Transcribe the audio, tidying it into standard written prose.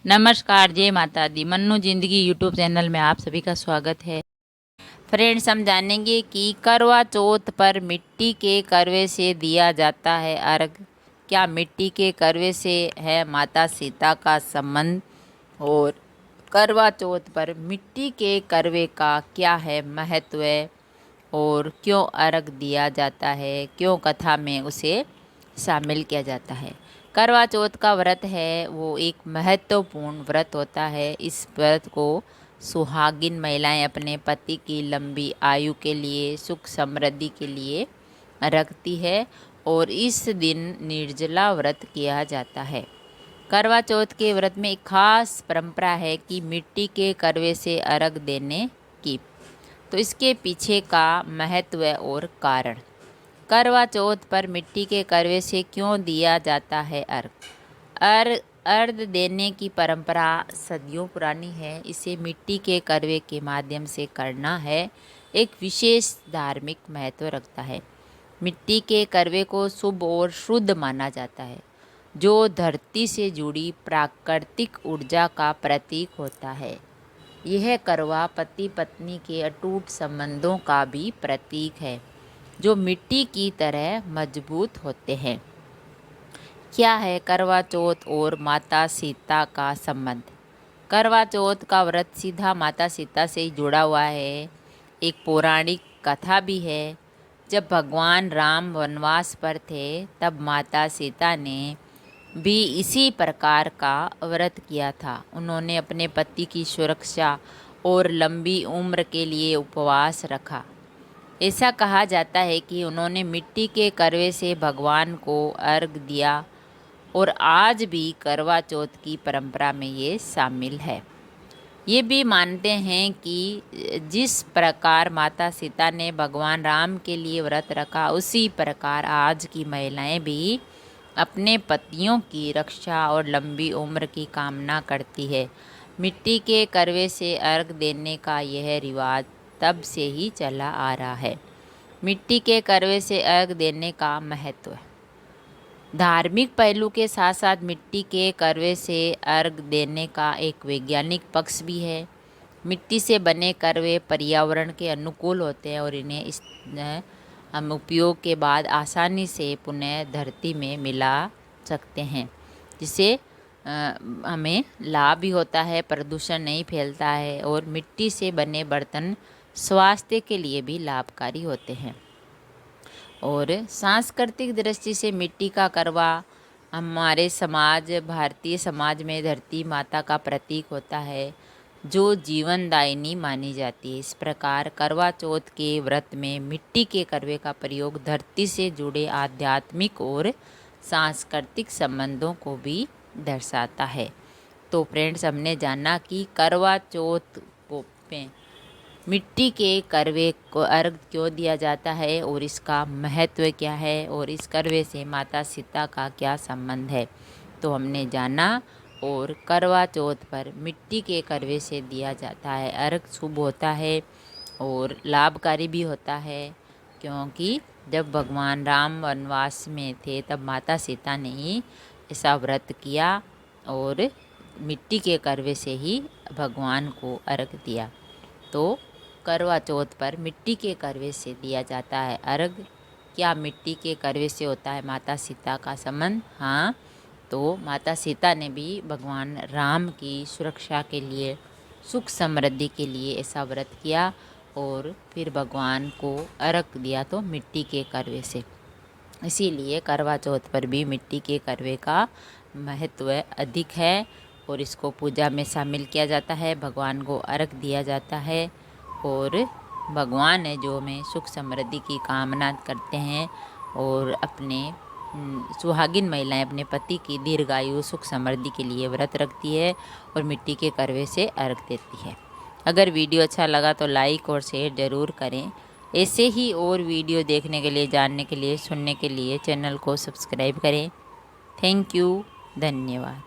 नमस्कार, जय माता दी। मन्नू जिंदगी यूट्यूब चैनल में आप सभी का स्वागत है। फ्रेंड्स, हम जानेंगे कि करवा चौथ पर मिट्टी के करवे से दिया जाता है अर्घ। क्या मिट्टी के करवे से है माता सीता का संबंध? और करवा चौथ पर मिट्टी के करवे का क्या है महत्व और क्यों अर्घ दिया जाता है, क्यों कथा में उसे शामिल किया जाता है? करवा चौथ का व्रत है वो एक महत्वपूर्ण व्रत होता है। इस व्रत को सुहागिन महिलाएं अपने पति की लंबी आयु के लिए, सुख समृद्धि के लिए रखती है और इस दिन निर्जला व्रत किया जाता है। करवा चौथ के व्रत में एक खास परंपरा है कि मिट्टी के करवे से अर्घ देने की। तो इसके पीछे का महत्व और कारण। करवा चौथ पर मिट्टी के करवे से क्यों दिया जाता है अर्घ? अर्घ देने की परंपरा सदियों पुरानी है। इसे मिट्टी के करवे के माध्यम से करना है एक विशेष धार्मिक महत्व रखता है। मिट्टी के करवे को शुभ और शुद्ध माना जाता है, जो धरती से जुड़ी प्राकृतिक ऊर्जा का प्रतीक होता है। यह करवा पति पत्नी के अटूट संबंधों का भी प्रतीक है, जो मिट्टी की तरह मजबूत होते हैं। क्या है करवा चौथ और माता सीता का संबंध? करवा चौथ का व्रत सीधा माता सीता से ही जुड़ा हुआ है। एक पौराणिक कथा भी है। जब भगवान राम वनवास पर थे, तब माता सीता ने भी इसी प्रकार का व्रत किया था। उन्होंने अपने पति की सुरक्षा और लंबी उम्र के लिए उपवास रखा। ऐसा कहा जाता है कि उन्होंने मिट्टी के करवे से भगवान को अर्घ दिया और आज भी करवा चौथ की परंपरा में ये शामिल है। ये भी मानते हैं कि जिस प्रकार माता सीता ने भगवान राम के लिए व्रत रखा, उसी प्रकार आज की महिलाएं भी अपने पतियों की रक्षा और लंबी उम्र की कामना करती है। मिट्टी के करवे से अर्घ देने का यह रिवाज तब से ही चला आ रहा है। मिट्टी के करवे से अर्घ देने का महत्व। धार्मिक पहलू के साथ साथ मिट्टी के करवे से अर्घ देने का एक वैज्ञानिक पक्ष भी है। मिट्टी से बने करवे पर्यावरण के अनुकूल होते हैं और इन्हें हम उपयोग के बाद आसानी से पुनः धरती में मिला सकते हैं, जिससे हमें लाभ भी होता है, प्रदूषण नहीं फैलता है और मिट्टी से बने बर्तन स्वास्थ्य के लिए भी लाभकारी होते हैं। और सांस्कृतिक दृष्टि से मिट्टी का करवा हमारे समाज, भारतीय समाज में धरती माता का प्रतीक होता है, जो जीवनदायिनी मानी जाती है। इस प्रकार करवा चौथ के व्रत में मिट्टी के करवे का प्रयोग धरती से जुड़े आध्यात्मिक और सांस्कृतिक संबंधों को भी दर्शाता है। तो फ्रेंड्स, हमने जाना कि करवा चौथ को पे मिट्टी के करवे को अर्घ क्यों दिया जाता है और इसका महत्व क्या है और इस करवे से माता सीता का क्या संबंध है, तो हमने जाना। और करवा चौथ पर मिट्टी के करवे से दिया जाता है अर्घ शुभ होता है और लाभकारी भी होता है, क्योंकि जब भगवान राम वनवास में थे, तब माता सीता ने ही ऐसा व्रत किया और मिट्टी के करवे से ही भगवान को अर्घ दिया। तो करवा चौथ पर मिट्टी के करवे से दिया जाता है अर्घ। क्या मिट्टी के करवे से होता है माता सीता का संबंध? हाँ, तो माता सीता ने भी भगवान राम की सुरक्षा के लिए, सुख समृद्धि के लिए ऐसा व्रत किया और फिर भगवान को अर्घ दिया, तो मिट्टी के करवे से। इसीलिए करवा चौथ पर भी मिट्टी के करवे का महत्व अधिक है और इसको पूजा में शामिल किया जाता है, भगवान को अर्घ दिया जाता है और भगवान है जो हमें सुख समृद्धि की कामना करते हैं और अपने सुहागिन महिलाएं अपने पति की दीर्घायु, सुख समृद्धि के लिए व्रत रखती है और मिट्टी के करवे से अर्घ देती है। अगर वीडियो अच्छा लगा तो लाइक और शेयर ज़रूर करें। ऐसे ही और वीडियो देखने के लिए, जानने के लिए, सुनने के लिए चैनल को सब्सक्राइब करें। थैंक यू, धन्यवाद।